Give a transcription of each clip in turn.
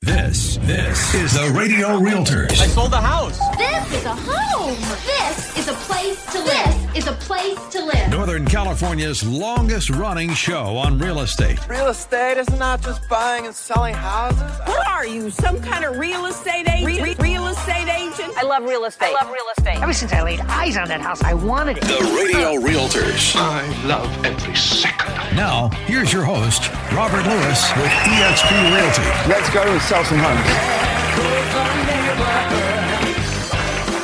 This is the Radio Realtors. I sold the house. This is a home. This is a place to live. This is a place to live. Northern California's longest running show on real estate. Real estate is not just buying and selling houses. What are you, some kind of real estate agent? Real estate agent? I love real estate. Ever since I laid eyes on that house, I wanted it. The Radio Realtors. I love every second of it. Now, here's your host, Robert Lewis with eXp Realty. Let's go and sell some homes.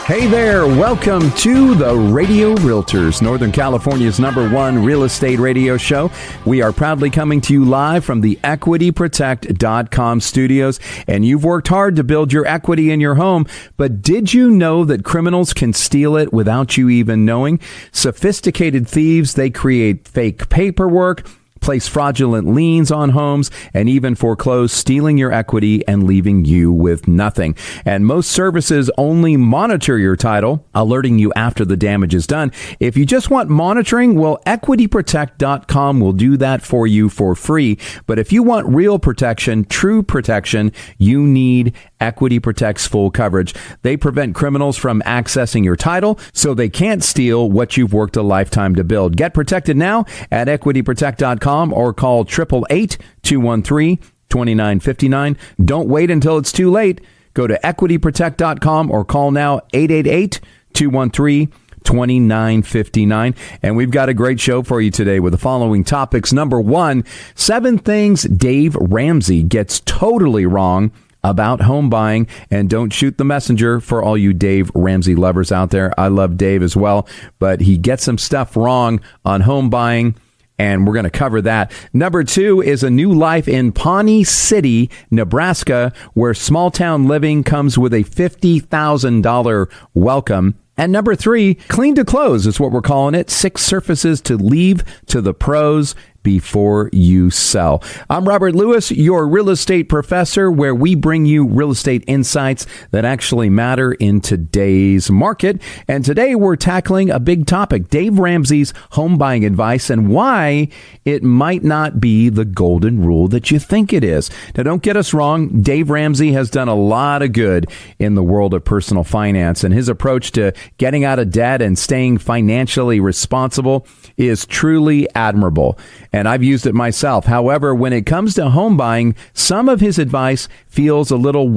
Hey there, welcome to the Radio Realtors, Northern California's #1 real estate radio show. We are proudly coming to you live from the EquityProtect.com studios, and you've worked hard to build your equity in your home, but did you know that criminals can steal it without you even knowing? Sophisticated thieves, they create fake paperwork, place fraudulent liens on homes, and even foreclose, stealing your equity and leaving you with nothing. And most services only monitor your title, alerting you after the damage is done. If you just want monitoring, well, EquityProtect.com will do that for you for free. But if you want real protection, true protection, you need Equity Protect's full coverage. They prevent criminals from accessing your title, so they can't steal what you've worked a lifetime to build. Get protected now at EquityProtect.com or call 888-213-2959. Don't wait until it's too late. Go to EquityProtect.com or call now 888-213-2959. And we've got a great show for you today with the following topics. Number 1, 7 things Dave Ramsey gets totally wrong about home buying. And don't shoot the messenger for all you Dave Ramsey lovers out there. I love Dave as well, but he gets some stuff wrong on home buying, and we're going to cover that. Number 2 is a new life in Pawnee City, Nebraska, where small town living comes with a $50,000 welcome. And number 3, clean to close is what we're calling it. 6 surfaces to leave to the pros before you sell. I'm Robert Lewis, your real estate professor, where we bring you real estate insights that actually matter in today's market. And today we're tackling a big topic, Dave Ramsey's home buying advice and why it might not be the golden rule that you think it is. Now, don't get us wrong. Dave Ramsey has done a lot of good in the world of personal finance, and his approach to getting out of debt and staying financially responsible is truly admirable. And I've used it myself. However, when it comes to home buying, some of his advice feels a little,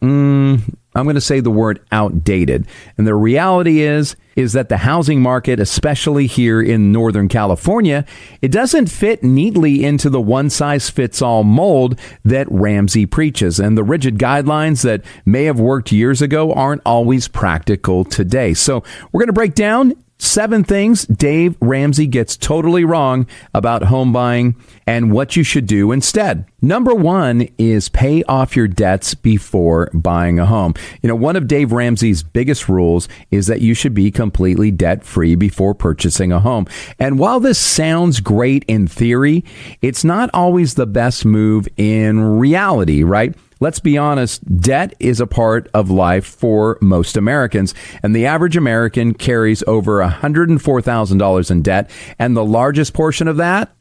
I'm going to say the word outdated. And the reality is that the housing market, especially here in Northern California, it doesn't fit neatly into the one-size-fits-all mold that Ramsey preaches. And the rigid guidelines that may have worked years ago aren't always practical today. So we're going to break down 7 things Dave Ramsey gets totally wrong about home buying and what you should do instead. Number 1 is pay off your debts before buying a home. You know, one of Dave Ramsey's biggest rules is that you should be completely debt-free before purchasing a home. And while this sounds great in theory, it's not always the best move in reality, right? Let's be honest, debt is a part of life for most Americans, and the average American carries over $104,000 in debt, and the largest portion of that,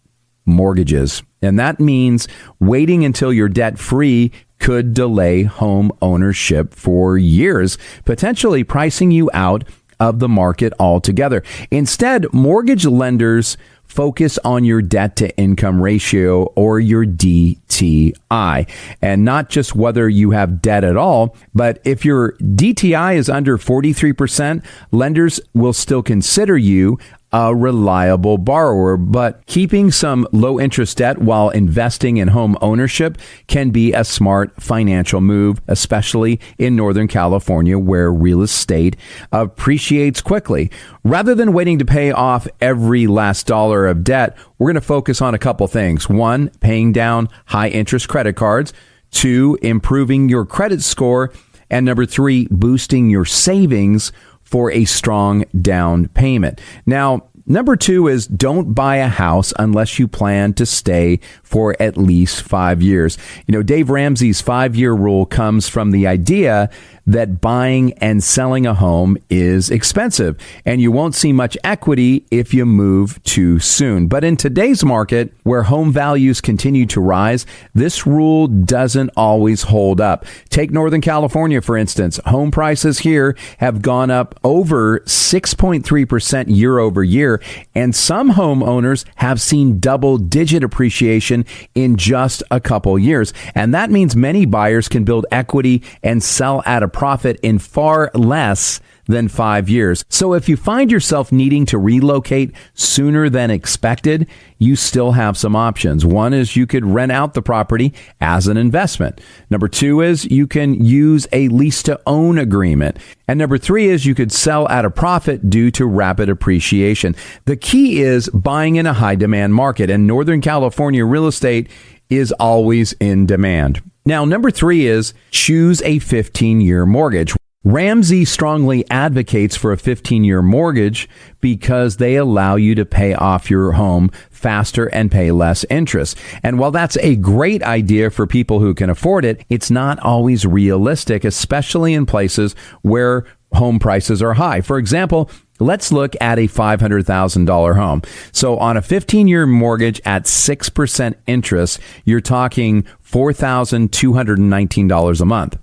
mortgages. And that means waiting until you're debt-free could delay home ownership for years, potentially pricing you out of the market altogether. Instead, mortgage lenders focus on your debt to income ratio, or your DTI, and not just whether you have debt at all. But if your DTI is under 43%, lenders will still consider you a reliable borrower. But keeping some low interest debt while investing in home ownership can be a smart financial move, especially in Northern California, where real estate appreciates quickly. Rather than waiting to pay off every last dollar of debt, we're going to focus on a couple things. 1, paying down high interest credit cards. 2, improving your credit score. And number 3, boosting your savings for a strong down payment. Now, number 2 is don't buy a house unless you plan to stay for at least 5 years. You know, Dave Ramsey's 5-year rule comes from the idea that buying and selling a home is expensive, and you won't see much equity if you move too soon. But in today's market, where home values continue to rise, this rule doesn't always hold up. Take Northern California, for instance. Home prices here have gone up over 6.3% year over year, and some homeowners have seen double-digit appreciation in just a couple years. And that means many buyers can build equity and sell at a profit in far less than 5 years. So if you find yourself needing to relocate sooner than expected, you still have some options. One is you could rent out the property as an investment. Number two is you can use a lease to own agreement. And number three is you could sell at a profit due to rapid appreciation. The key is buying in a high demand market, and Northern California real estate is always in demand. Now, number three is choose a 15-year mortgage. Ramsey strongly advocates for a 15-year mortgage because they allow you to pay off your home faster and pay less interest. And while that's a great idea for people who can afford it, it's not always realistic, especially in places where home prices are high. For example, let's look at a $500,000 home. So on a 15-year mortgage at 6% interest, you're talking $4,219 a month.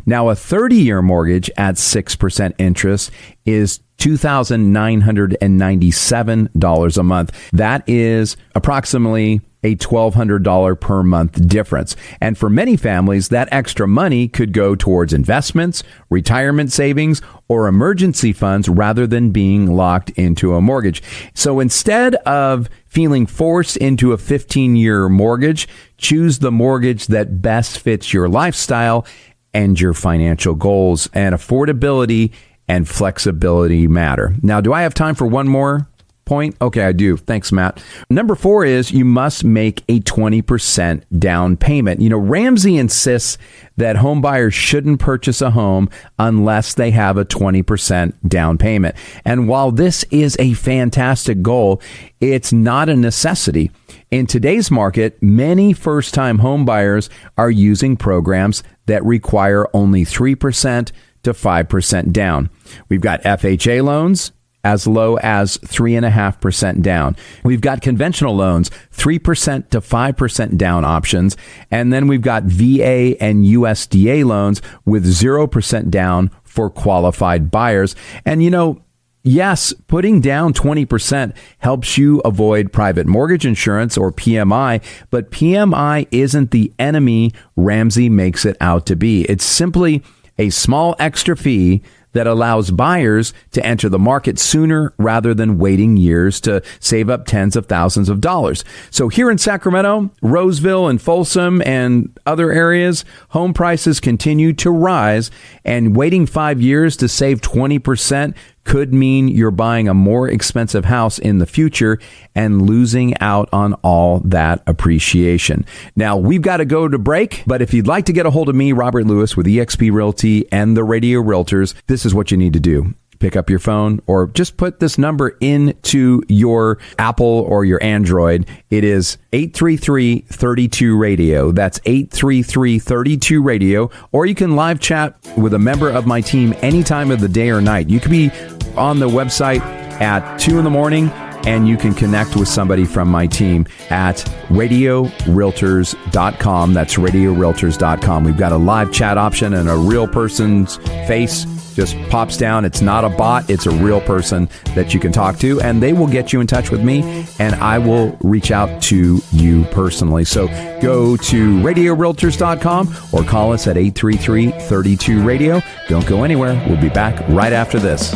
Now, a 30-year mortgage at 6% interest is $2,997 a month. That is approximately a $1,200 per month difference. And for many families, that extra money could go towards investments, retirement savings, or emergency funds rather than being locked into a mortgage. So instead of feeling forced into a 15-year mortgage, choose the mortgage that best fits your lifestyle and your financial goals. And affordability and flexibility matter. Now, do I have time for one more point? Okay, I do. Thanks, Matt. Number four is you must make a 20% down payment. You know, Ramsey insists that home buyers shouldn't purchase a home unless they have a 20% down payment. And while this is a fantastic goal, it's not a necessity. In today's market, many first-time home buyers are using programs that require only 3% to 5% down. We've got FHA loans as low as 3.5% down. We've got conventional loans, 3% to 5% down options. And then we've got VA and USDA loans with 0% down for qualified buyers. And you know, yes, putting down 20% helps you avoid private mortgage insurance or PMI, but PMI isn't the enemy Ramsey makes it out to be. It's simply a small extra fee that allows buyers to enter the market sooner rather than waiting years to save up tens of thousands of dollars. So here in Sacramento, Roseville and Folsom and other areas, home prices continue to rise, and waiting 5 years to save 20% could mean you're buying a more expensive house in the future and losing out on all that appreciation. Now, we've got to go to break, but if you'd like to get a hold of me, Robert Lewis with eXp Realty and the Radio Realtors, this is what you need to do. Pick up your phone or just put this number into your Apple or your Android. It is 833-32-RADIO. That's 833-32-RADIO. Or you can live chat with a member of my team any time of the day or night. You could be on the website at 2 in the morning, and you can connect with somebody from my team at RadioRealtors.com. That's RadioRealtors.com. We've got a live chat option, and a real person's face just pops down. It's not a bot. It's a real person that you can talk to, and they will get you in touch with me, and I will reach out to you personally. So go to RadioRealtors.com or call us at 833-32-RADIO. Don't go anywhere. We'll be back right after this.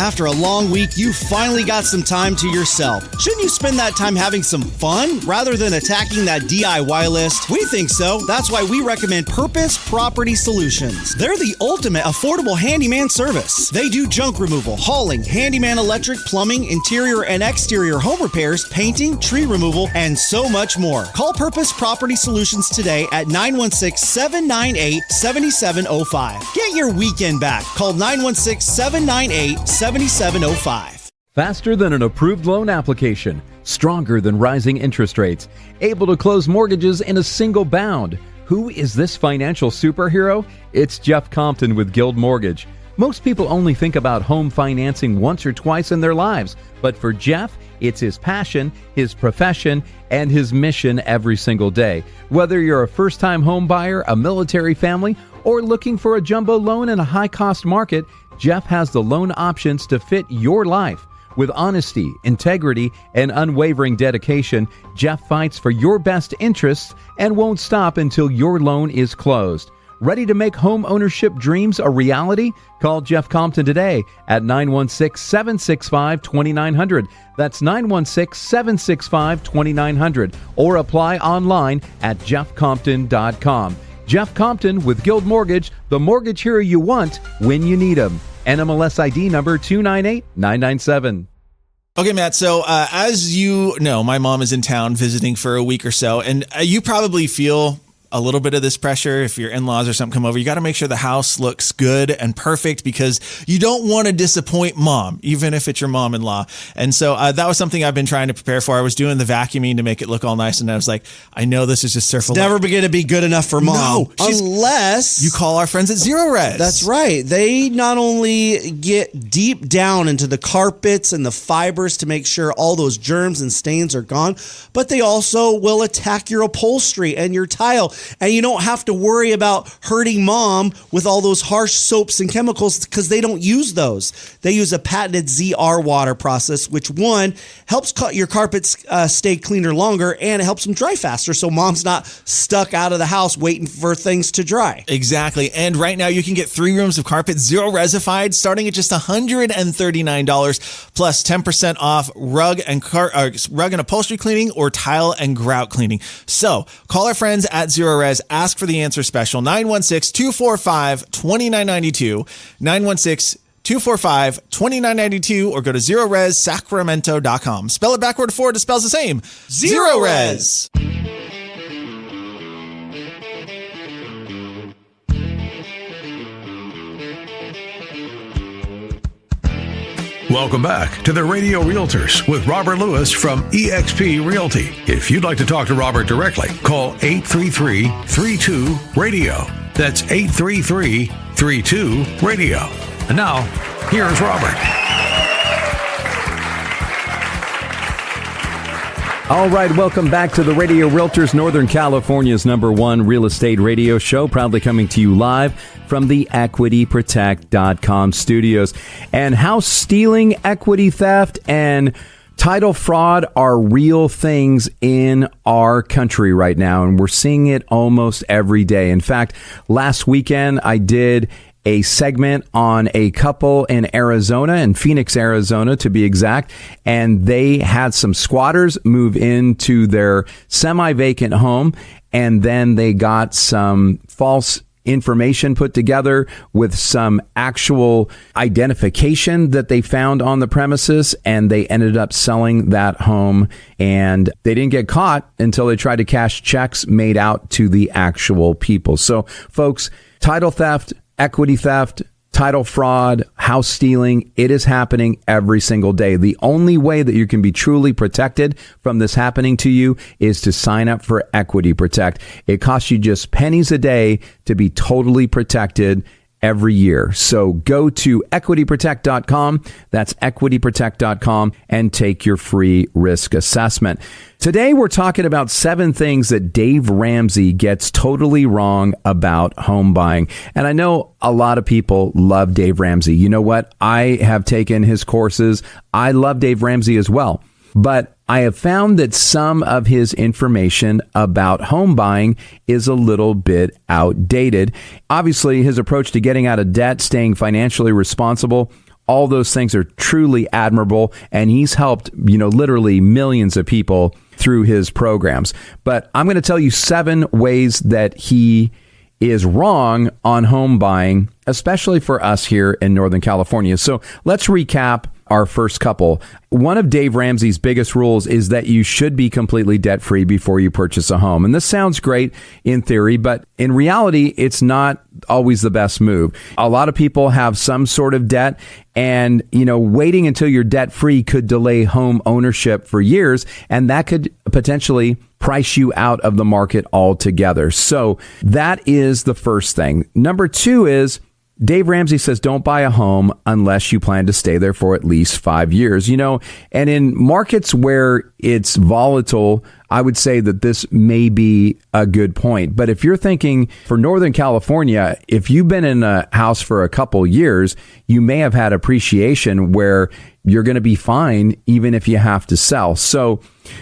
After a long week, you finally got some time to yourself. Shouldn't you spend that time having some fun rather than attacking that DIY list? We think so. That's why we recommend Purpose Property Solutions. They're the ultimate affordable handyman service. They do junk removal, hauling, handyman electric, plumbing, interior and exterior home repairs, painting, tree removal, and so much more. Call Purpose Property Solutions today at 916-798-7705. Get your weekend back. Call 916-798-7705. Faster than an approved loan application, stronger than rising interest rates, able to close mortgages in a single bound. Who is this financial superhero? It's Jeff Compton with Guild Mortgage. Most people only think about home financing once or twice in their lives, but for Jeff, it's his passion, his profession, and his mission every single day. Whether you're a first-time home buyer, a military family, or looking for a jumbo loan in a high-cost market, Jeff has the loan options to fit your life. With honesty, integrity, and unwavering dedication, Jeff fights for your best interests and won't stop until your loan is closed. Ready to make home ownership dreams a reality? Call Jeff Compton today at 916-765-2900. That's 916-765-2900. Or apply online at jeffcompton.com. Jeff Compton with Guild Mortgage, the mortgage hero you want when you need him. NMLS ID number 298997. Okay, Matt. So as you know, my mom is in town visiting for a week or so, and you probably feel a little bit of this pressure. If your in-laws or something come over, you got to make sure the house looks good and perfect because you don't want to disappoint mom, even if it's your mom-in-law. And so that was something I've been trying to prepare for. I was doing the vacuuming to make it look all nice, and I was like, I know this is just surface. Never going to be good enough for mom. No, unless you call our friends at Zero Res. That's right. They not only get deep down into the carpets and the fibers to make sure all those germs and stains are gone, but they also will attack your upholstery and your tile. And you don't have to worry about hurting mom with all those harsh soaps and chemicals because they don't use those. They use a patented ZR water process, which one helps your carpets stay cleaner longer, and it helps them dry faster so mom's not stuck out of the house waiting for things to dry. Exactly. And right now you can get 3 rooms of carpet Zero Resified starting at just $139 plus 10% off rug and upholstery cleaning or tile and grout cleaning. So call our friends at Zero Res, ask for the answer special, 916-245-2992, 916-245-2992, or go to ZeroResSacramento.com. Spell it backward forward, it spells the same. Zero Res. Welcome back to the Radio Realtors with Robert Lewis from eXp Realty. If you'd like to talk to Robert directly, call 833-32-RADIO. That's 833-32-RADIO. And now, here's Robert. All right, welcome back to the Radio Realtors, Northern California's #1 real estate radio show, proudly coming to you live from the EquityProtect.com studios. And how stealing, equity theft, and title fraud are real things in our country right now, and we're seeing it almost every day. In fact, last weekend I did a segment on a couple in Arizona, in Phoenix, Arizona, to be exact. And they had some squatters move into their semi-vacant home, and then they got some false information put together with some actual identification that they found on the premises, and they ended up selling that home. And they didn't get caught until they tried to cash checks made out to the actual people. So, folks, title theft, equity theft, title fraud, house stealing, it is happening every single day. The only way that you can be truly protected from this happening to you is to sign up for Equity Protect. It costs you just pennies a day to be totally protected every year. So go to equityprotect.com. That's equityprotect.com, and take your free risk assessment. Today, we're talking about 7 things that Dave Ramsey gets totally wrong about home buying. And I know a lot of people love Dave Ramsey. You know what? I have taken his courses. I love Dave Ramsey as well. But I have found that some of his information about home buying is a little bit outdated. Obviously, his approach to getting out of debt, staying financially responsible, all those things are truly admirable. And he's helped, literally millions of people through his programs. But I'm going to tell you 7 ways that he is wrong on home buying, especially for us here in Northern California. So let's recap our first couple. One of Dave Ramsey's biggest rules is that you should be completely debt-free before you purchase a home. And this sounds great in theory, but in reality, it's not always the best move. A lot of people have some sort of debt, and waiting until you're debt-free could delay home ownership for years, and that could potentially price you out of the market altogether. So that is the first thing. Number two is Dave Ramsey says don't buy a home unless you plan to stay there for at least 5 years. And in markets where it's volatile, I would say that this may be a good point. But if you're thinking for Northern California, if you've been in a house for a couple years, you may have had appreciation where you're going to be fine even if you have to sell. So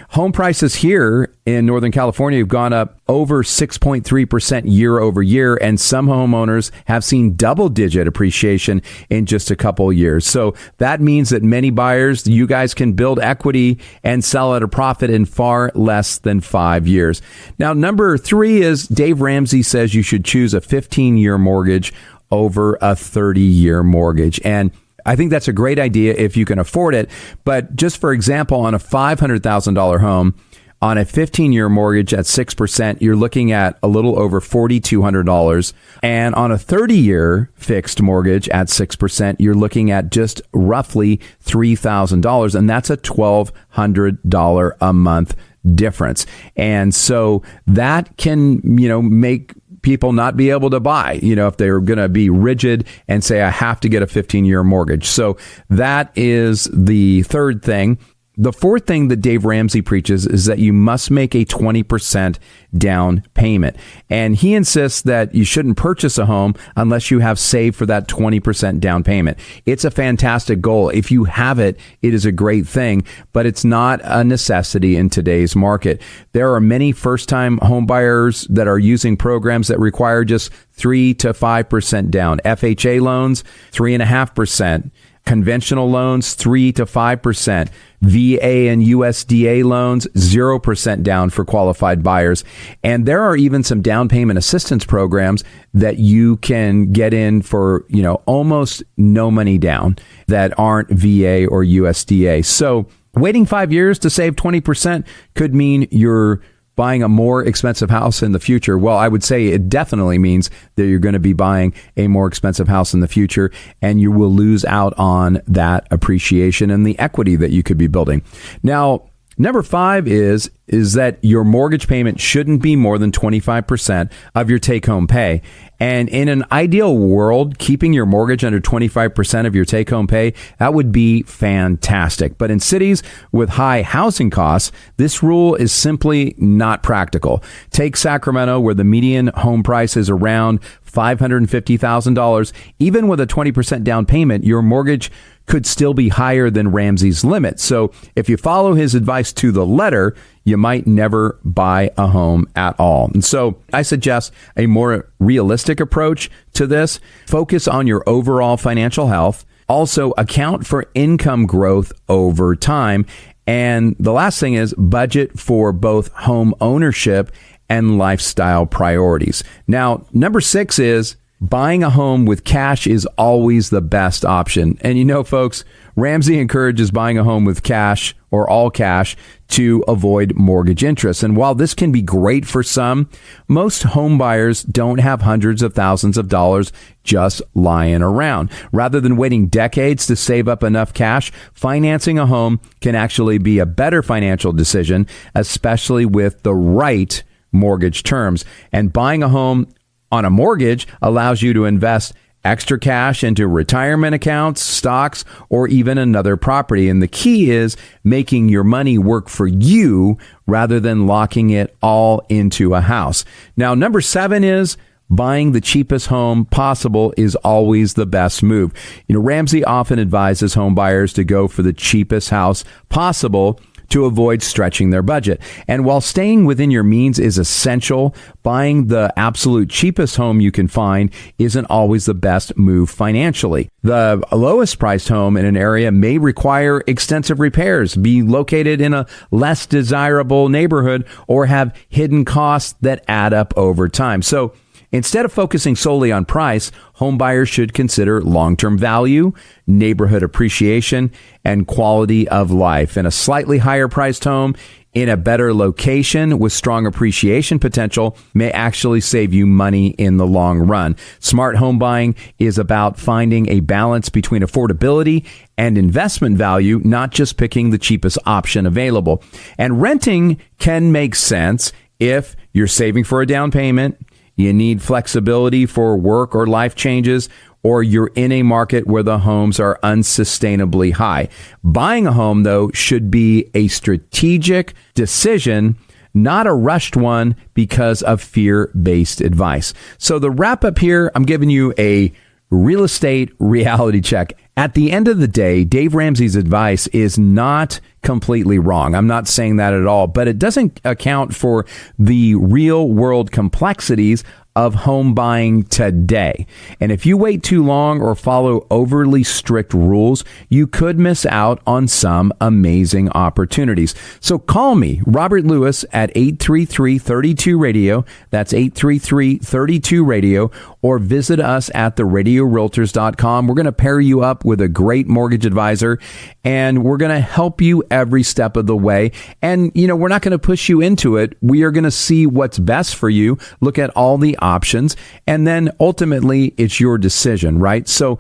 home prices here in Northern California have gone up over 6.3% year over year, and some homeowners have seen double-digit appreciation in just a couple of years. So that means that many buyers, you guys can build equity and sell at a profit in far less than 5 years. Now, number three is Dave Ramsey says you should choose a 15-year mortgage over a 30-year mortgage. And I think that's a great idea if you can afford it. But just for example, on a $500,000 home, on a 15-year mortgage at 6%, you're looking at a little over $4,200. And on a 30-year fixed mortgage at 6%, you're looking at just roughly $3,000. And that's a $1,200 a month difference. And so that can, make people not be able to buy, if they're going to be rigid and say, I have to get a 15-year mortgage. So that is the third thing. The fourth thing that Dave Ramsey preaches is that you must make a 20% down payment. And he insists that you shouldn't purchase a home unless you have saved for that 20% down payment. It's a fantastic goal. If you have it, it is a great thing, but it's not a necessity in today's market. There are many first-time home buyers that are using programs that require just 3 to 5% down. FHA loans, 3.5%. Conventional loans, 3 to 5%. VA and USDA loans, 0% down for qualified buyers. And there are even some down payment assistance programs that you can get in for, almost no money down that aren't VA or USDA. So waiting 5 years to save 20% could mean you're buying a more expensive house in the future. Well, I would say it definitely means that you're going to be buying a more expensive house in the future, and you will lose out on that appreciation and the equity that you could be building. Now, number 5 is that your mortgage payment shouldn't be more than 25% of your take-home pay. And in an ideal world, keeping your mortgage under 25% of your take-home pay, that would be fantastic. But in cities with high housing costs, this rule is simply not practical. Take Sacramento, where the median home price is around $550,000. Even with a 20% down payment, your mortgage could still be higher than Ramsey's limit. So if you follow his advice to the letter, you might never buy a home at all. And so I suggest a more realistic approach to this. Focus on your overall financial health. Also, account for income growth over time. And the last thing is budget for both home ownership and lifestyle priorities. Now, number 6 is buying a home with cash is always the best option. And folks, Ramsey encourages buying a home with cash or all cash to avoid mortgage interest. And while this can be great for some, most home buyers don't have hundreds of thousands of dollars just lying around. Rather than waiting decades to save up enough cash, financing a home can actually be a better financial decision, especially with the right mortgage terms. And buying a home on a mortgage allows you to invest extra cash into retirement accounts, stocks, or even another property. And the key is making your money work for you rather than locking it all into a house. Now, number 7 is buying the cheapest home possible is always the best move. Ramsey often advises home buyers to go for the cheapest house possible to avoid stretching their budget. And while staying within your means is essential, buying the absolute cheapest home you can find isn't always the best move financially. The lowest priced home in an area may require extensive repairs, be located in a less desirable neighborhood, or have hidden costs that add up over time. So Instead of focusing solely on price, home buyers should consider long-term value, neighborhood appreciation, and quality of life. And a slightly higher priced home in a better location with strong appreciation potential may actually save you money in the long run. Smart home buying is about finding a balance between affordability and investment value, not just picking the cheapest option available. And renting can make sense if you're saving for a down payment, you need flexibility for work or life changes, or you're in a market where the homes are unsustainably high. Buying a home, though, should be a strategic decision, not a rushed one because of fear-based advice. So the wrap up here, I'm giving you a real estate reality check. At the end of the day, Dave Ramsey's advice is not completely wrong. I'm not saying that at all, but it doesn't account for the real world complexities of home buying today. And if you wait too long or follow overly strict rules, you could miss out on some amazing opportunities. So call me, Robert Lewis, at 833-32-RADIO. That's 833-32-RADIO. Or visit us at theradiorealtors.com. We're going to pair you up with a great mortgage advisor, and we're going to help you every step of the way. And, we're not going to push you into it. We are going to see what's best for you, look at all the options, and then ultimately it's your decision, right? So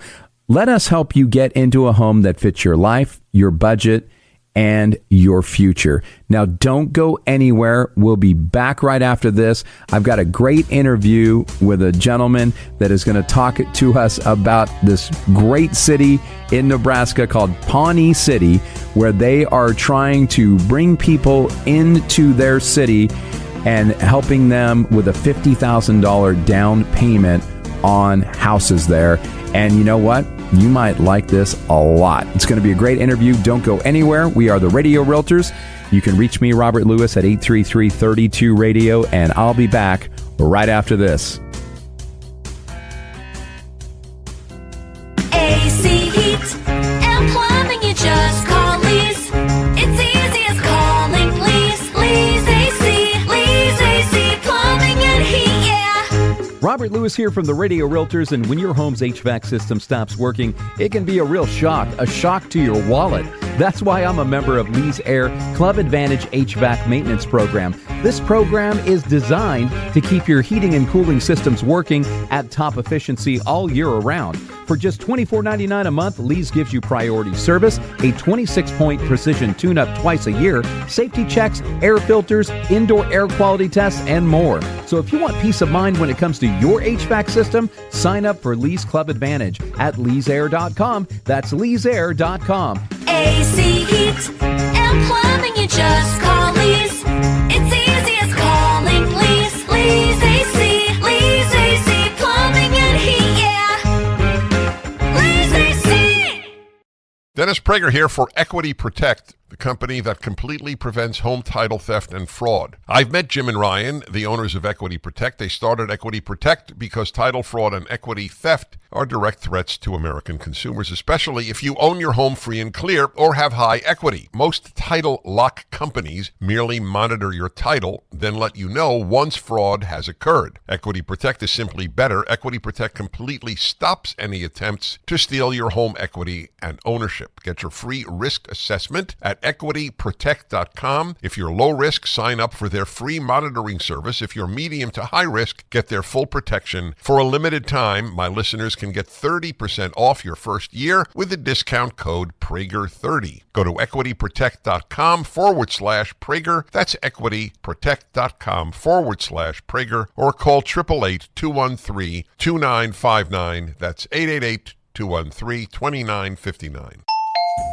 let us help you get into a home that fits your life, your budget, and your future. Now, don't go anywhere. We'll be back right after this. I've got a great interview with a gentleman that is going to talk to us about this great city in Nebraska called Pawnee City, where they are trying to bring people into their city and helping them with a $50,000 down payment on houses there. And you know what? You might like this a lot. It's going to be a great interview. Don't go anywhere. We are the Radio Realtors. You can reach me, Robert Lewis, at 833-32-RADIO, and I'll be back right after this. AC, heat, and plumbing, you just call Lee's. It's easy as calling Lee's. Lee's AC, plumbing and heat, yeah. Robert Lewis here from the Radio Realtors, and when your home's HVAC system stops working, it can be a real shock, a shock to your wallet. That's why I'm a member of Lee's Air Club Advantage HVAC Maintenance Program. This program is designed to keep your heating and cooling systems working at top efficiency all year around. For just $24.99 a month, Lee's gives you priority service, a 26-point precision tune-up twice a year, safety checks, air filters, indoor air quality tests, and more. So if you want peace of mind when it comes to your HVAC system, sign up for Lee's Club Advantage at leesair.com. That's leesair.com. AC, heat, and plumbing, you just call Lee's. It's easy as calling Lee's. Lee's AC, plumbing and heat, yeah. Lee's AC. Dennis Prager here for Equity Protect, the company that completely prevents home title theft and fraud. I've met Jim and Ryan, the owners of Equity Protect. They started Equity Protect because title fraud and equity theft are direct threats to American consumers, especially if you own your home free and clear or have high equity. Most title lock companies merely monitor your title, then let you know once fraud has occurred. Equity Protect is simply better. Equity Protect completely stops any attempts to steal your home equity and ownership. Get your free risk assessment at equityprotect.com. If you're low risk, sign up for their free monitoring service. If you're medium to high risk, get their full protection. For a limited time, my listeners can get 30% off your first year with the discount code Prager30. Go to equityprotect.com/Prager. That's equityprotect.com/Prager, or call 888-213-2959. That's 888-213-2959.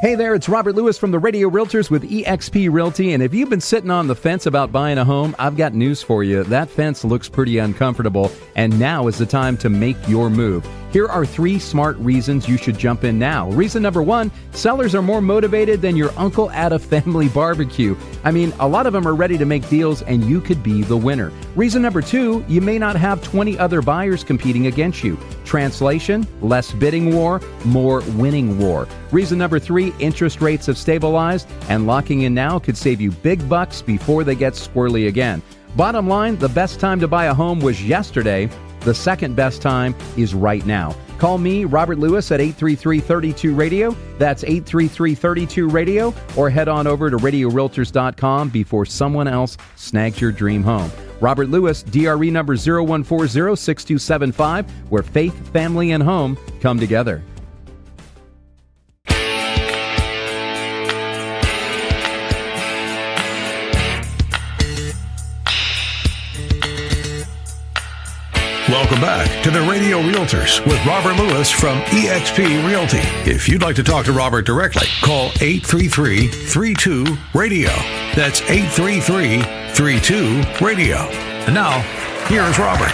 Hey there, it's Robert Lewis from the Radio Realtors with eXp Realty, and if you've been sitting on the fence about buying a home, I've got news for you. That fence looks pretty uncomfortable, and now is the time to make your move. Here are 3 smart reasons you should jump in now. Reason number 1, sellers are more motivated than your uncle at a family barbecue. I mean, a lot of them are ready to make deals, and you could be the winner. Reason number 2, you may not have 20 other buyers competing against you. Translation, less bidding war, more winning war. Reason number 3, interest rates have stabilized, and locking in now could save you big bucks before they get squirrely again. Bottom line, the best time to buy a home was yesterday. The second best time is right now. Call me, Robert Lewis, at 833-32-RADIO. That's 833-32-RADIO. Or head on over to RadioRealtors.com before someone else snags your dream home. Robert Lewis, DRE number 0140-6275, where faith, family, and home come together. Welcome back to the Radio Realtors with Robert Lewis from eXp Realty. If you'd like to talk to Robert directly, call 833-32-RADIO. That's 833-32-RADIO. And now, here's Robert.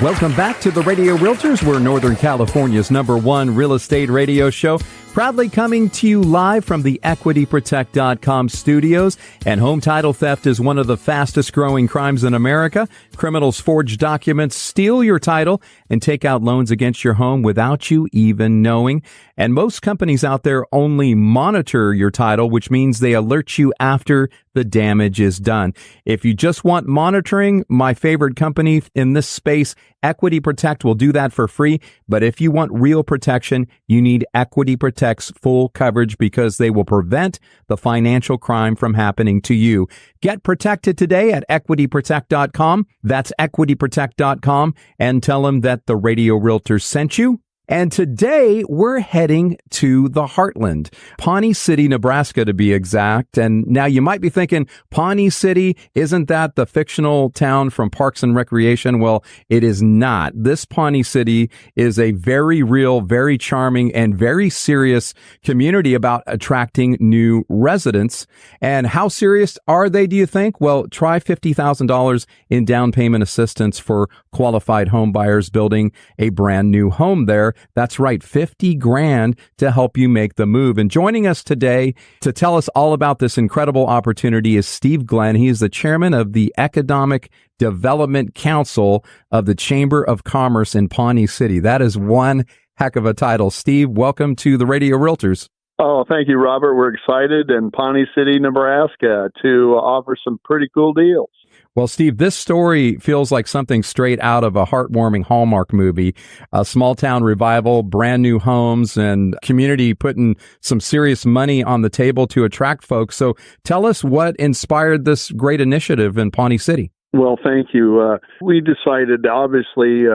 Welcome back to the Radio Realtors. We're Northern California's #1 real estate radio show. Proudly coming to you live from the EquityProtect.com studios. And home title theft is one of the fastest growing crimes in America. Criminals forge documents, steal your title, and take out loans against your home without you even knowing. And most companies out there only monitor your title, which means they alert you after the damage is done. If you just want monitoring, my favorite company in this space, Equity Protect, will do that for free. But if you want real protection, you need Equity Protect's full coverage, because they will prevent the financial crime from happening to you. Get protected today at EquityProtect.com. That's EquityProtect.com, and tell them that the Radio Realtors sent you. And today we're heading to the Heartland, Pawnee City, Nebraska, to be exact. And now you might be thinking, Pawnee City, isn't that the fictional town from Parks and Recreation? Well, it is not. This Pawnee City is a very real, very charming, and very serious community about attracting new residents. And how serious are they, do you think? Well, try $50,000 in down payment assistance for qualified home buyers building a brand new home there. That's right, 50 grand to help you make the move. And joining us today to tell us all about this incredible opportunity is Steve Glenn. He is the chairman of the Economic Development Council of the Chamber of Commerce in Pawnee City. That is one heck of a title. Steve, welcome to the Radio Realtors. Oh, thank you, Robert. We're excited in Pawnee City, Nebraska, to offer some pretty cool deals. Well, Steve, this story feels like something straight out of a heartwarming Hallmark movie, a small town revival, brand new homes, and community putting some serious money on the table to attract folks. So tell us what inspired this great initiative in Pawnee City. Well, thank you. We decided, obviously,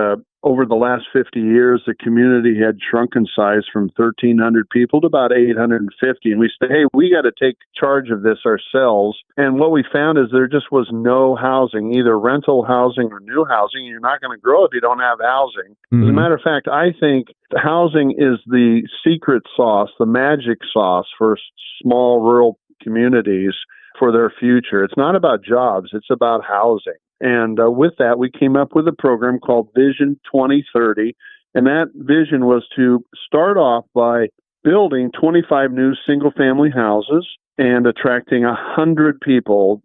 over the last 50 years, the community had shrunk in size from 1,300 people to about 850. And we said, hey, we got to take charge of this ourselves. And what we found is there just was no housing, either rental housing or new housing. You're not going to grow if you don't have housing. Mm-hmm. As a matter of fact, I think housing is the secret sauce, the magic sauce for small rural communities for their future. It's not about jobs. It's about housing. And with that, we came up with a program called Vision 2030. And that vision was to start off by building 25 new single-family houses and attracting 100 people,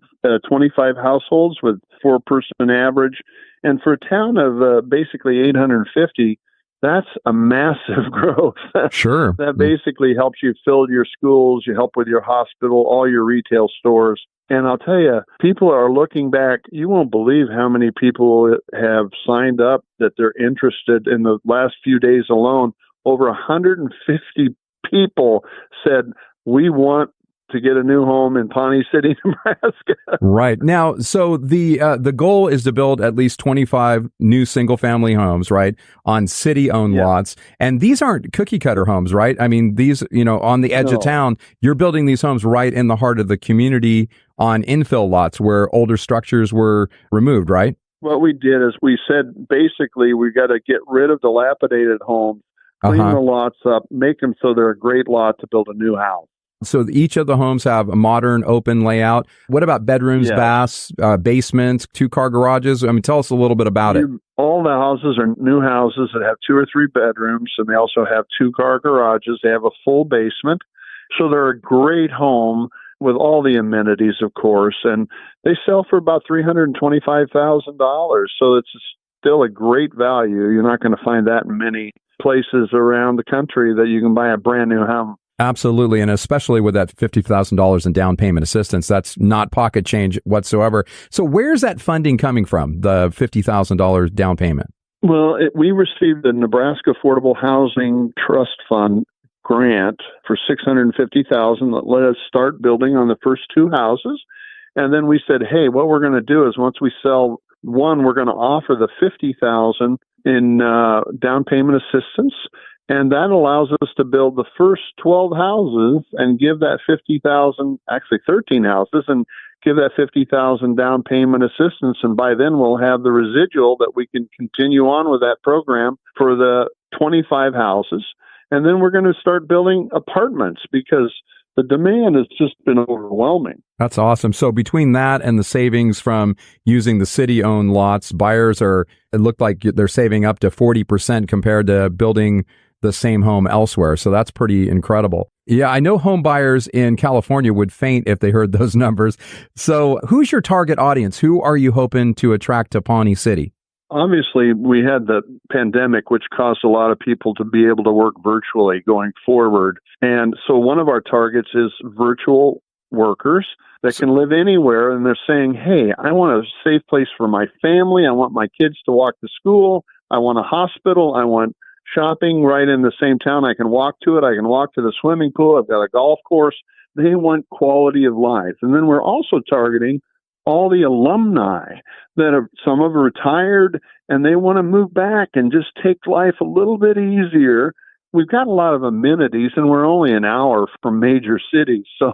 25 households with 4-person average. And for a town of basically 850, that's a massive growth. Sure. That basically helps you fill your schools, you help with your hospital, all your retail stores. And I'll tell you, people are looking back. You won't believe how many people have signed up that they're interested. In the last few days alone, over 150 people said, we want to get a new home in Pawnee City, Nebraska. Right. Now, so the goal is to build at least 25 new single-family homes, right, on city-owned lots. And these aren't cookie-cutter homes, right? I mean, these, on the edge of town, you're building these homes right in the heart of the community on infill lots where older structures were removed, right? What we did is we said, basically, we got to get rid of dilapidated homes, clean the lots up, make them so they're a great lot to build a new house. So each of the homes have a modern open layout. What about bedrooms, baths, basements, 2-car garages? I mean, tell us a little bit about it. All the houses are new houses that have 2 or 3 bedrooms, and they also have 2-car garages. They have a full basement. So they're a great home with all the amenities, of course, and they sell for about $325,000. So it's still a great value. You're not going to find that in many places around the country that you can buy a brand new home. Absolutely, and especially with that $50,000 in down payment assistance, that's not pocket change whatsoever. So where's that funding coming from, the $50,000 down payment? Well, we received the Nebraska Affordable Housing Trust Fund grant for $650,000 that let us start building on the first 2 houses. And then we said, hey, what we're going to do is once we sell one, we're going to offer the $50,000 in down payment assistance. And that allows us to build the first 12 houses and give that 50,000, actually 13 houses, and give that 50,000 down payment assistance. And by then we'll have the residual that we can continue on with that program for the 25 houses. And then we're going to start building apartments because the demand has just been overwhelming. That's awesome. So between that and the savings from using the city-owned lots, buyers it looked like they're saving up to 40% compared to building the same home elsewhere. So that's pretty incredible. Yeah, I know home buyers in California would faint if they heard those numbers. So who's your target audience? Who are you hoping to attract to Pawnee City? Obviously, we had the pandemic, which caused a lot of people to be able to work virtually going forward. And so one of our targets is virtual workers that can live anywhere. And they're saying, hey, I want a safe place for my family. I want my kids to walk to school. I want a hospital. I want shopping right in the same town. I can walk to it. I can walk to the swimming pool. I've got a golf course. They want quality of life. And then we're also targeting all the alumni that are, some have retired and they want to move back and just take life a little bit easier. We've got a lot of amenities and we're only an hour from major cities. So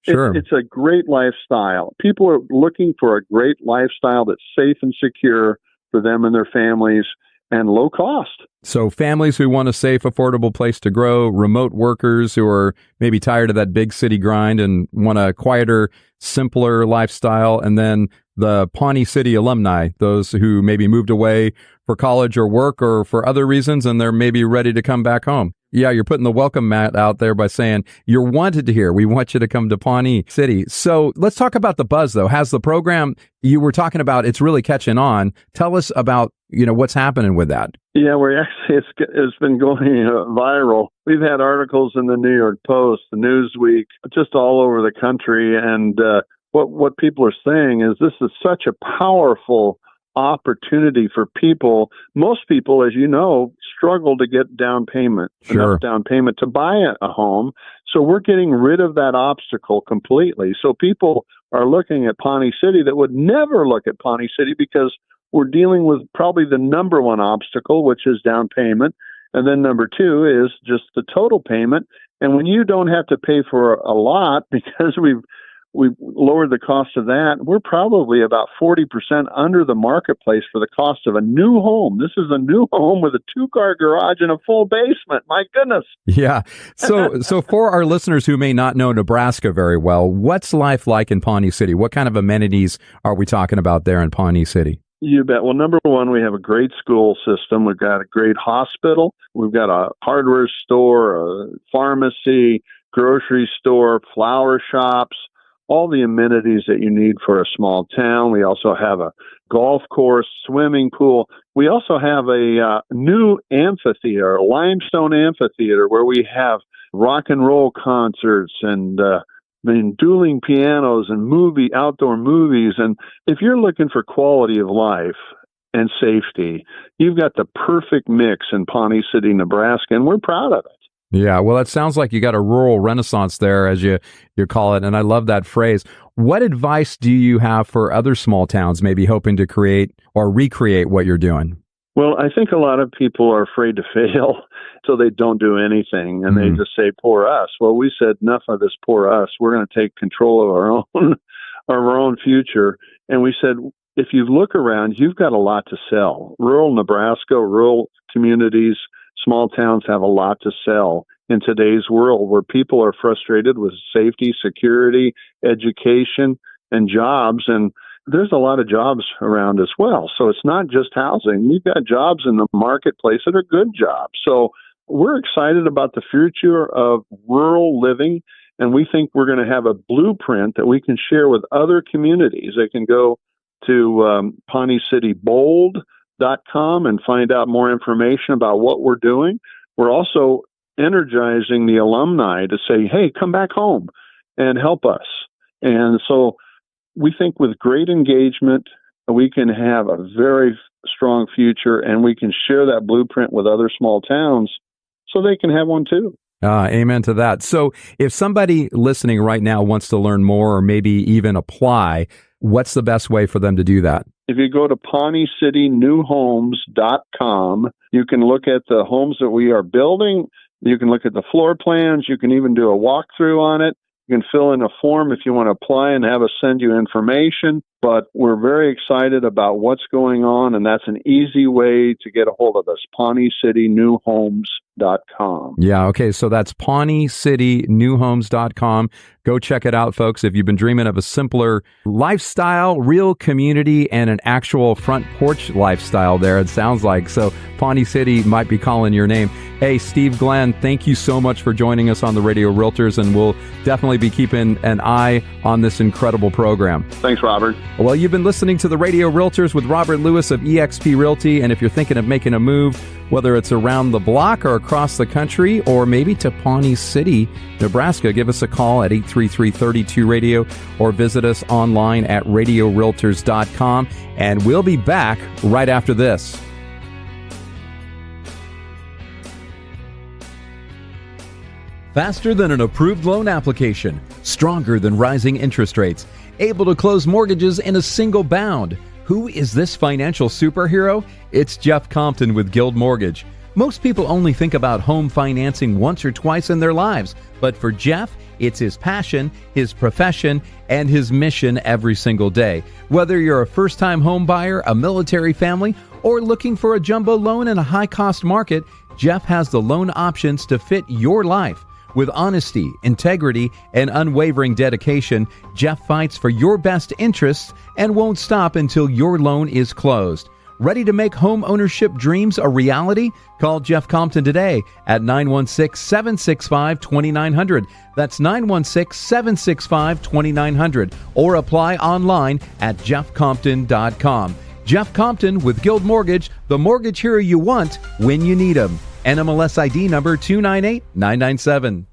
sure. It's a great lifestyle. People are looking for a great lifestyle that's safe and secure for them and their families and low cost. So families who want a safe, affordable place to grow, remote workers who are maybe tired of that big city grind and want a quieter, simpler lifestyle, and then the Pawnee City alumni, those who maybe moved away for college or work or for other reasons, and they're maybe ready to come back home. Yeah, you're putting the welcome mat out there by saying you're wanted here. We want you to come to Pawnee City. So let's talk about the buzz, though. Has the program you were talking about, it's really catching on. Tell us about, what's happening with that. Yeah, it's been going viral. We've had articles in the New York Post, the Newsweek, just all over the country. And what people are saying is this is such a powerful opportunity for people. Most people, as you know, struggle to get down payment, enough down payment to buy a home. So we're getting rid of that obstacle completely. So people are looking at Pawnee City that would never look at Pawnee City because we're dealing with probably the number one obstacle, which is down payment. And then number two is just the total payment. And when you don't have to pay for a lot because we've lowered the cost of that, we're probably about 40% under the marketplace for the cost of a new home. This is a new home with a 2-car garage and a full basement. My goodness. Yeah. So for our listeners who may not know Nebraska very well, what's life like in Pawnee City? What kind of amenities are we talking about there in Pawnee City? You bet. Well, number one, we have a great school system. We've got a great hospital. We've got a hardware store, a pharmacy, grocery store, flower shops, all the amenities that you need for a small town. We also have a golf course, swimming pool. We also have a new amphitheater, a limestone amphitheater, where we have rock and roll concerts and dueling pianos and outdoor movies. And if you're looking for quality of life and safety, you've got the perfect mix in Pawnee City, Nebraska, and we're proud of it. Yeah, well, it sounds like you got a rural renaissance there, as you call it, and I love that phrase. What advice do you have for other small towns maybe hoping to create or recreate what you're doing? Well, I think a lot of people are afraid to fail, so they don't do anything, and they just say, poor us. Well, we said, enough of this poor us. We're going to take control of our own future. And we said, if you look around, you've got a lot to sell. Rural Nebraska, rural communities, small towns have a lot to sell in today's world where people are frustrated with safety, security, education, and jobs. And there's a lot of jobs around as well. So it's not just housing. We've got jobs in the marketplace that are good jobs. So we're excited about the future of rural living. And we think we're going to have a blueprint that we can share with other communities. They can go to PawneeCityBold.com and find out more information about what we're doing. We're also energizing the alumni to say, hey, come back home and help us. And so we think with great engagement, we can have a very strong future, and we can share that blueprint with other small towns so they can have one too. Amen to that. So if somebody listening right now wants to learn more or maybe even apply, what's the best way for them to do that? If you go to PawneeCityNewHomes.com, you can look at the homes that we are building. You can look at the floor plans. You can even do a walkthrough on it. You can fill in a form if you want to apply and have us send you information. But we're very excited about what's going on, and that's an easy way to get a hold of us, PawneeCityNewHomes.com. Yeah, okay, so that's PawneeCityNewHomes.com. Go check it out, folks. If you've been dreaming of a simpler lifestyle, real community, and an actual front porch lifestyle there, it sounds like. So Pawnee City might be calling your name. Hey, Steve Glenn, thank you so much for joining us on the Radio Realtors, and we'll definitely be keeping an eye on this incredible program. Thanks, Robert. Well, you've been listening to the Radio Realtors with Robert Lewis of eXp Realty, and if you're thinking of making a move, whether it's around the block or across the country, or maybe to Pawnee City, Nebraska, give us a call at 833-32-RADIO or visit us online at radiorealtors.com, and we'll be back right after this. Faster than an approved loan application, stronger than rising interest rates, able to close mortgages in a single bound. Who is this financial superhero? It's Jeff Compton with Guild Mortgage. Most people only think about home financing once or twice in their lives, but for Jeff, it's his passion, his profession, and his mission every single day. Whether you're a first-time home buyer, a military family, or looking for a jumbo loan in a high-cost market, Jeff has the loan options to fit your life. With honesty, integrity, and unwavering dedication, Jeff fights for your best interests and won't stop until your loan is closed. Ready to make home ownership dreams a reality? Call Jeff Compton today at 916-765-2900. That's 916-765-2900. Or apply online at jeffcompton.com. Jeff Compton with Guild Mortgage, the mortgage hero you want when you need him. NMLS ID number 298997.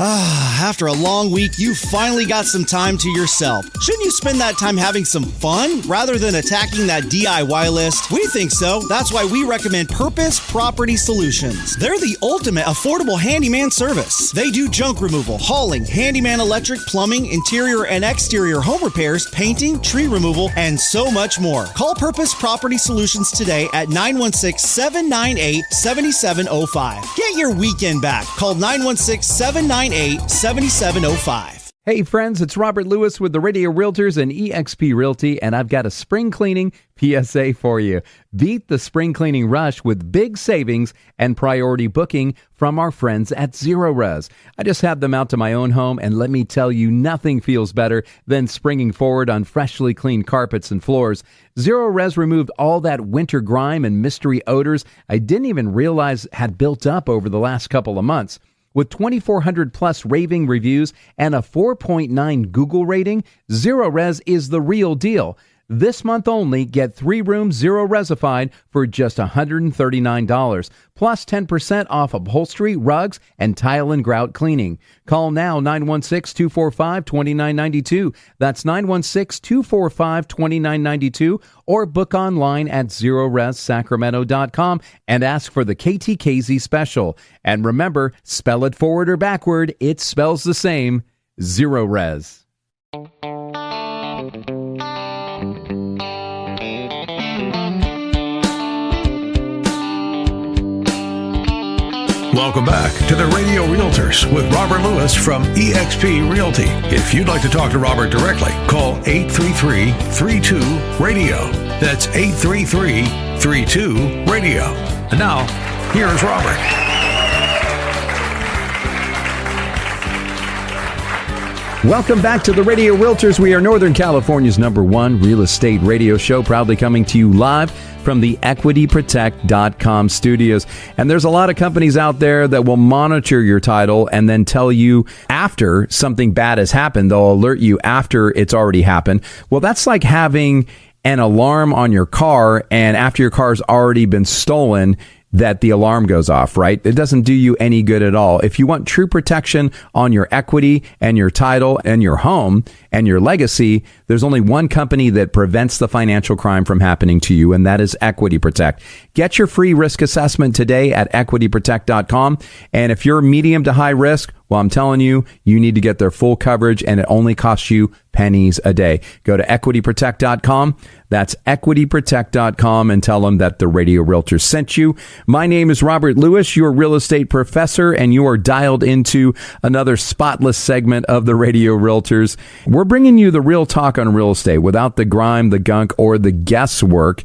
After a long week, you finally got some time to yourself. Shouldn't you spend that time having some fun rather than attacking that DIY list? We think so. That's why we recommend Purpose Property Solutions. They're the ultimate affordable handyman service. They do junk removal, hauling, handyman electric, plumbing, interior and exterior home repairs, painting, tree removal, and so much more. Call Purpose Property Solutions today at 916-798-7705. Get your weekend back. Call 916-798-7705. Hey friends, it's Robert Lewis with the Radio Realtors and eXp Realty, and I've got a spring cleaning PSA for you. Beat the spring cleaning rush with big savings and priority booking from our friends at Zero Res. I just had them out to my own home, and let me tell you, nothing feels better than springing forward on freshly cleaned carpets and floors. Zero Res removed all that winter grime and mystery odors I didn't even realize had built up over the last couple of months. With 2,400 plus raving reviews and a 4.9 Google rating, Zero Res is the real deal. This month only, get 3 rooms Zero Resified for just $139, plus 10% off upholstery, rugs, and tile and grout cleaning. Call now 916-245-2992. That's 916-245-2992, or book online at ZeroResSacramento.com and ask for the KTKZ special. And remember, spell it forward or backward, it spells the same, Zero Res. Welcome back to the Radio Realtors with Robert Lewis from eXp Realty. If you'd like to talk to Robert directly, call 833-32-RADIO. That's 833-32-RADIO. And now, here's Robert. Welcome back to the Radio Realtors. We are Northern California's #1 real estate radio show, proudly coming to you live from the EquityProtect.com studios. And there's a lot of companies out there that will monitor your title and then tell you after something bad has happened. They'll alert you after it's already happened. Well, that's like having an alarm on your car, and after your car's already been stolen, that the alarm goes off, right? It doesn't do you any good at all. If you want true protection on your equity and your title and your home and your legacy, there's only one company that prevents the financial crime from happening to you, and that is Equity Protect. Get your free risk assessment today at equityprotect.com. And if you're medium to high risk, well, I'm telling you, you need to get their full coverage, and it only costs you pennies a day. Go to equityprotect.com. That's equityprotect.com, and tell them that the Radio Realtors sent you. My name is Robert Lewis, your real estate professor, and you are dialed into another spotless segment of the Radio Realtors. We're bringing you the real talk on real estate without the grime, the gunk, or the guesswork.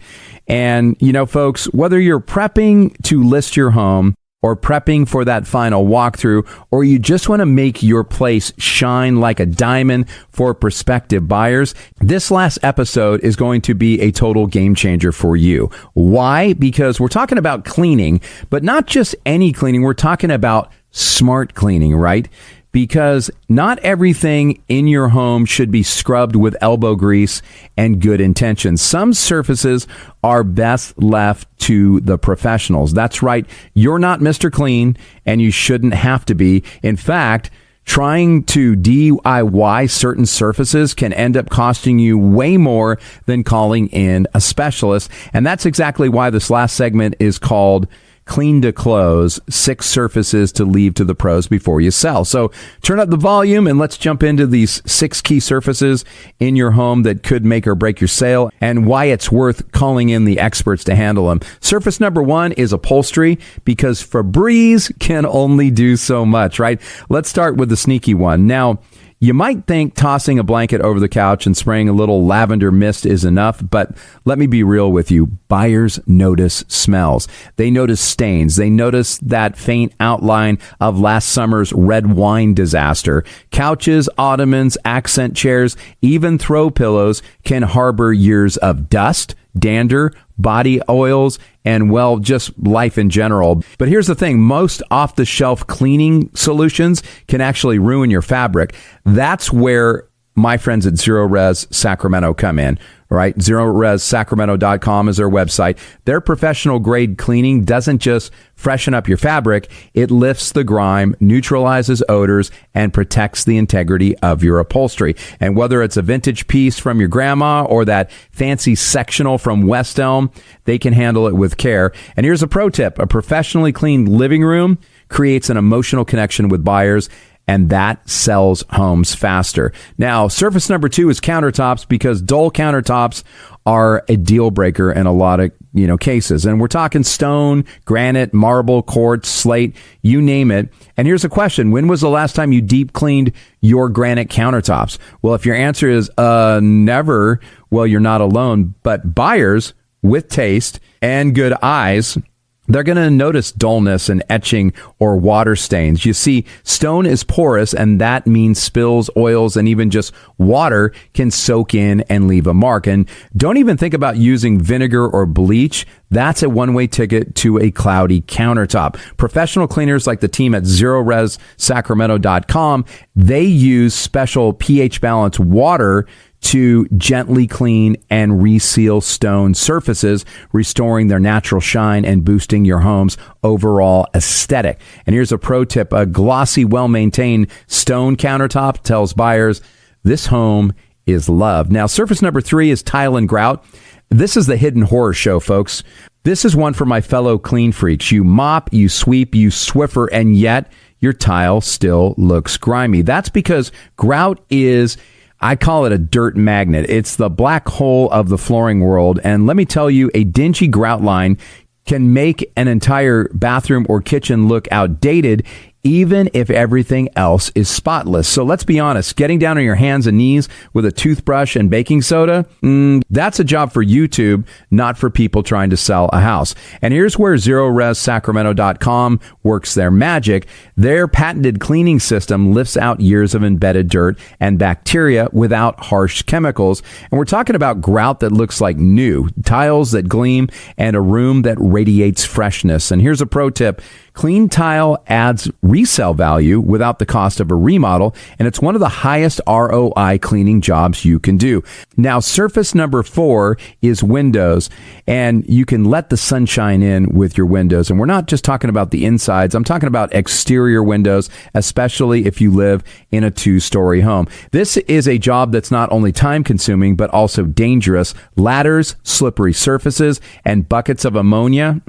And, you know, folks, whether you're prepping to list your home or prepping for that final walkthrough, or you just want to make your place shine like a diamond for prospective buyers, this last episode is going to be a total game changer for you. Why? Because we're talking about cleaning, but not just any cleaning. We're talking about smart cleaning, right? Because not everything in your home should be scrubbed with elbow grease and good intentions. Some surfaces are best left to the professionals. That's right. You're not Mr. Clean, and you shouldn't have to be. In fact, trying to DIY certain surfaces can end up costing you way more than calling in a specialist. And that's exactly why this last segment is called Clean to Close, 6 surfaces to leave to the pros before you sell. So turn up the volume and let's jump into these 6 key surfaces in your home that could make or break your sale, and why it's worth calling in the experts to handle them. Surface number 1 is upholstery, because Febreze can only do so much, right? Let's start with the sneaky one. Now, you might think tossing a blanket over the couch and spraying a little lavender mist is enough, but let me be real with you. Buyers notice smells. They notice stains. They notice that faint outline of last summer's red wine disaster. Couches, ottomans, accent chairs, even throw pillows can harbor years of dust, dander, body oils, and, well, just life in general. But here's the thing. Most off-the-shelf cleaning solutions can actually ruin your fabric. That's where my friends at Zero Res Sacramento come in, right? ZeroResSacramento.com is their website. Their professional grade cleaning doesn't just freshen up your fabric. It lifts the grime, neutralizes odors, and protects the integrity of your upholstery. And whether it's a vintage piece from your grandma or that fancy sectional from West Elm, they can handle it with care. And here's a pro tip. A professionally cleaned living room creates an emotional connection with buyers, and that sells homes faster. Now, surface number 2 is countertops, because dull countertops are a deal breaker in a lot of, cases. And we're talking stone, granite, marble, quartz, slate, you name it. And here's a question. When was the last time you deep cleaned your granite countertops? Well, if your answer is never, well, you're not alone. But buyers with taste and good eyes, they're going to notice dullness and etching or water stains. You see, stone is porous, and that means spills, oils, and even just water can soak in and leave a mark. And don't even think about using vinegar or bleach. That's a one-way ticket to a cloudy countertop. Professional cleaners like the team at ZeroResSacramento.com, they use special pH balance water to gently clean and reseal stone surfaces, restoring their natural shine and boosting your home's overall aesthetic. And here's a pro tip. A glossy, well-maintained stone countertop tells buyers this home is loved. Now, surface number 3 is tile and grout. This is the hidden horror show, folks. This is one for my fellow clean freaks. You mop, you sweep, you Swiffer, and yet your tile still looks grimy. That's because grout is, I call it a dirt magnet. It's the black hole of the flooring world. And let me tell you, a dingy grout line can make an entire bathroom or kitchen look outdated, even if everything else is spotless. So let's be honest, getting down on your hands and knees with a toothbrush and baking soda, that's a job for YouTube, not for people trying to sell a house. And here's where ZeroResSacramento.com works their magic. Their patented cleaning system lifts out years of embedded dirt and bacteria without harsh chemicals. And we're talking about grout that looks like new, tiles that gleam, and a room that radiates freshness. And here's a pro tip. Clean tile adds resale value without the cost of a remodel, and it's one of the highest ROI cleaning jobs you can do. Now, surface number 4 is windows, and you can let the sunshine in with your windows. And we're not just talking about the insides. I'm talking about exterior windows, especially if you live in a 2-story home. This is a job that's not only time-consuming, but also dangerous. Ladders, slippery surfaces, and buckets of ammonia,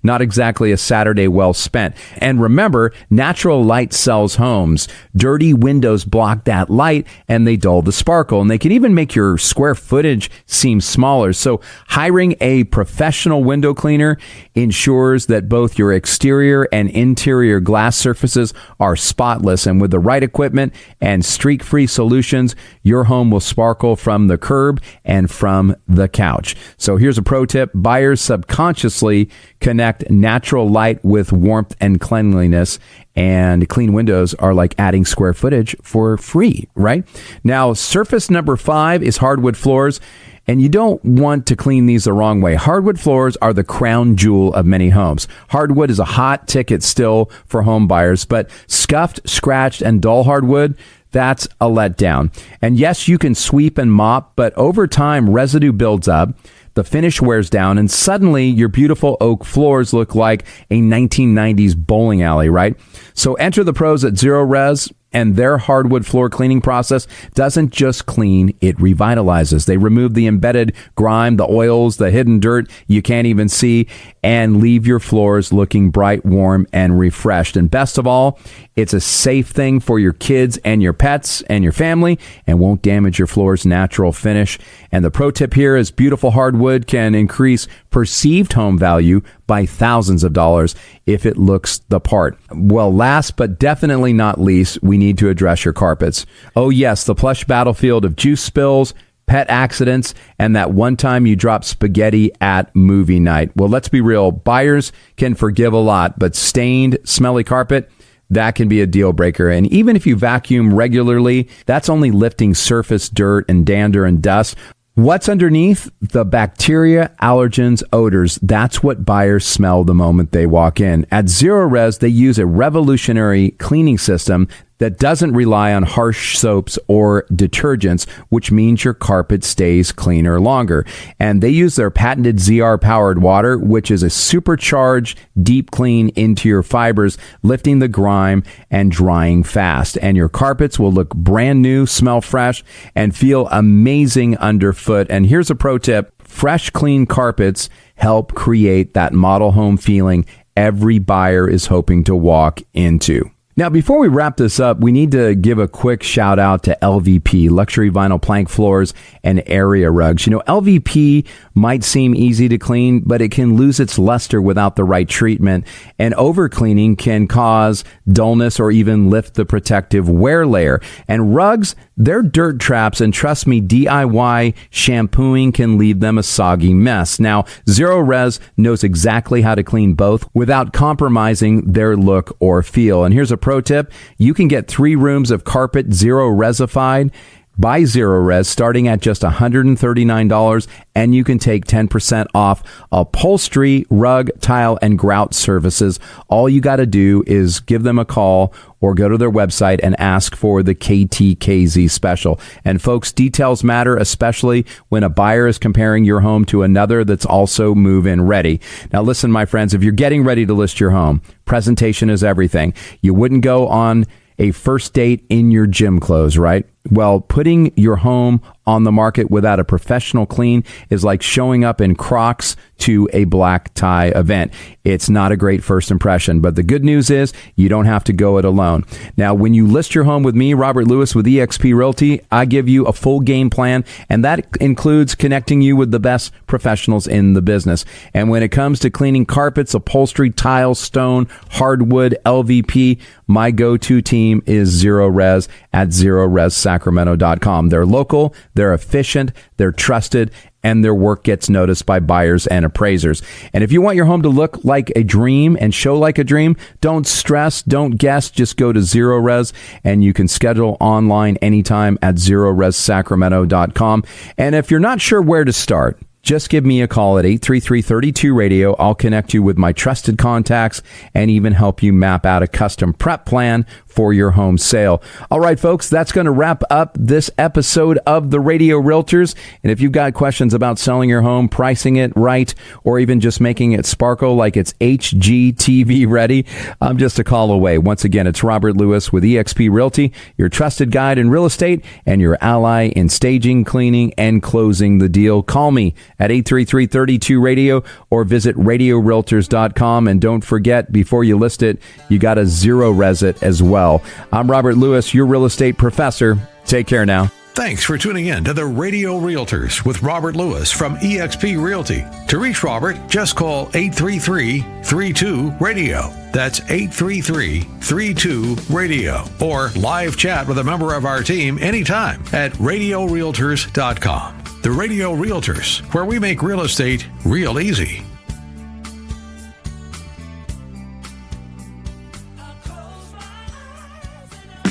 not exactly a Saturday well spent. And remember, natural light sells homes. Dirty windows block that light and they dull the sparkle, and they can even make your square footage seem smaller. So hiring a professional window cleaner ensures that both your exterior and interior glass surfaces are spotless, and with the right equipment and streak-free solutions, your home will sparkle from the curb and from the couch. So here's a pro tip. Buyers subconsciously connect natural light with warmth and cleanliness, and clean windows are like adding square footage for free, right? Now, surface number 5 is hardwood floors. And you don't want to clean these the wrong way. Hardwood floors are the crown jewel of many homes. Hardwood is a hot ticket still for home buyers, but scuffed, scratched, and dull hardwood, that's a letdown. And yes, you can sweep and mop, but over time, residue builds up, the finish wears down, and suddenly your beautiful oak floors look like a 1990s bowling alley, right? So enter the pros at Zero Res, and their hardwood floor cleaning process doesn't just clean, it revitalizes. They remove the embedded grime, the oils, the hidden dirt you can't even see, and leave your floors looking bright, warm, and refreshed. And best of all, it's a safe thing for your kids and your pets and your family, and won't damage your floor's natural finish. And the pro tip here is beautiful hardwood can increase perceived home value by thousands of dollars if it looks the part. Well, last but definitely not least, we need to address your carpets. Oh yes, the plush battlefield of juice spills, pet accidents, and that one time you dropped spaghetti at movie night. Well, let's be real. Buyers can forgive a lot, but stained, smelly carpet, that can be a deal breaker. And even if you vacuum regularly, that's only lifting surface dirt and dander and dust. What's underneath? The bacteria, allergens, odors. That's what buyers smell the moment they walk in. At Zero Res, they use a revolutionary cleaning system that doesn't rely on harsh soaps or detergents, which means your carpet stays cleaner longer. And they use their patented ZR-powered water, which is a supercharged deep clean into your fibers, lifting the grime and drying fast. And your carpets will look brand new, smell fresh, and feel amazing underfoot. And here's a pro tip. Fresh, clean carpets help create that model home feeling every buyer is hoping to walk into. Now, before we wrap this up, we need to give a quick shout out to LVP, luxury vinyl plank floors and area rugs. You know, LVP might seem easy to clean, but it can lose its luster without the right treatment. And overcleaning can cause dullness or even lift the protective wear layer. And rugs, they're dirt traps, and trust me, DIY shampooing can leave them a soggy mess. Now, Zero Res knows exactly how to clean both without compromising their look or feel. And here's a pro tip. You can get 3 rooms of carpet Zero Resified by Zero Res starting at just $139, and you can take 10% off upholstery, rug, tile, and grout services. All you got to do is give them a call or go to their website and ask for the KTKZ special. And folks, details matter, especially when a buyer is comparing your home to another that's also move-in ready. Now listen, my friends, if you're getting ready to list your home, presentation is everything. You wouldn't go on a first date in your gym clothes, right? Well, putting your home on the market without a professional clean is like showing up in Crocs to a black tie event. It's not a great first impression, but the good news is you don't have to go it alone. Now, when you list your home with me, Robert Lewis with eXp Realty, I give you a full game plan, and that includes connecting you with the best professionals in the business. And when it comes to cleaning carpets, upholstery, tile, stone, hardwood, LVP, my go-to team is Zero Res at ZeroResSacramento.com. They're local, they're efficient, they're trusted, and their work gets noticed by buyers and appraisers. And if you want your home to look like a dream and show like a dream, don't stress, don't guess, just go to Zero Res, and you can schedule online anytime at ZeroResSacramento.com. And if you're not sure where to start, Just give me a call at 833-32-RADIO. I'll connect you with my trusted contacts and even help you map out a custom prep plan for your home sale. All right, folks, that's going to wrap up this episode of the Radio Realtors. And if you've got questions about selling your home, pricing it right, or even just making it sparkle like it's HGTV ready, I'm just a call away. Once again, it's Robert Lewis with eXp Realty, your trusted guide in real estate and your ally in staging, cleaning, and closing the deal. Call me at 833-32-RADIO or visit radiorealtors.com. And don't forget, before you list it, you got to zero res it as well. I'm Robert Lewis, your real estate professor. Take care now. Thanks for tuning in to the Radio Realtors with Robert Lewis from eXp Realty. To reach Robert, just call 833-32-RADIO. That's 833-32-RADIO. Or live chat with a member of our team anytime at radiorealtors.com. The Radio Realtors, where we make real estate real easy.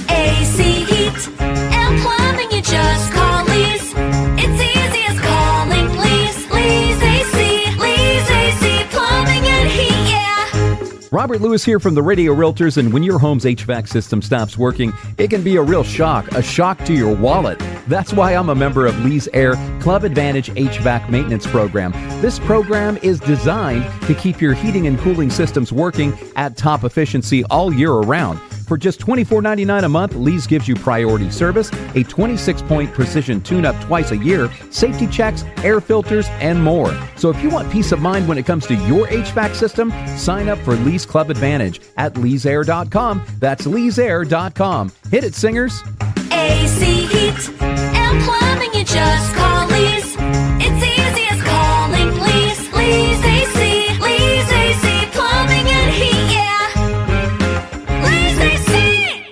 AC, heat, and plumbing, you just call Lee's. It's easy as calling Lee's. Lee's AC, Lee's AC, plumbing and heat, yeah. Robert Lewis here from the Radio Realtors, and when your home's HVAC system stops working, it can be a real shock to your wallet. That's why I'm a member of Lee's Air Club Advantage HVAC Maintenance Program. This program is designed to keep your heating and cooling systems working at top efficiency all year around. For just $24.99 a month, Lee's gives you priority service, a 26-point precision tune-up twice a year, safety checks, air filters, and more. So if you want peace of mind when it comes to your HVAC system, sign up for Lee's Club Advantage at leesair.com. That's leesair.com. Hit it, singers. AC, heat, and plumbing, you just call Lee's. It's easy as calling Lee's. Lee's AC, Lee's AC, plumbing and heat, yeah. Lee's AC.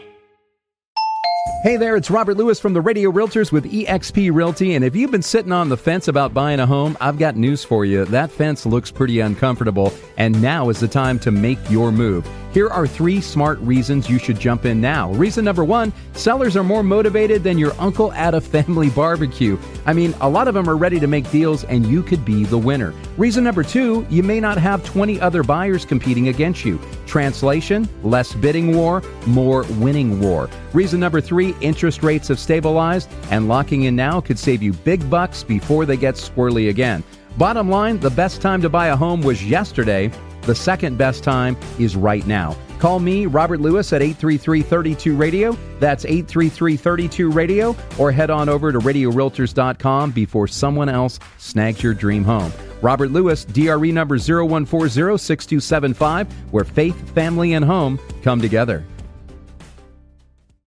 Hey there, it's Robert Lewis from the Radio Realtors with eXp Realty, and if you've been sitting on the fence about buying a home, I've got news for you. That fence looks pretty uncomfortable, and now is the time to make your move. Here are 3 smart reasons you should jump in now. Reason number 1, sellers are more motivated than your uncle at a family barbecue. I mean, a lot of them are ready to make deals, and you could be the winner. Reason number 2, you may not have 20 other buyers competing against you. Translation, less bidding war, more winning war. Reason number 3, interest rates have stabilized, and locking in now could save you big bucks before they get squirrely again. Bottom line, the best time to buy a home was yesterday. The second best time is right now. Call me, Robert Lewis, at 833-32-RADIO. That's 833-32-RADIO. Or head on over to radiorealtors.com before someone else snags your dream home. Robert Lewis, DRE number 0140-6275, where faith, family, and home come together.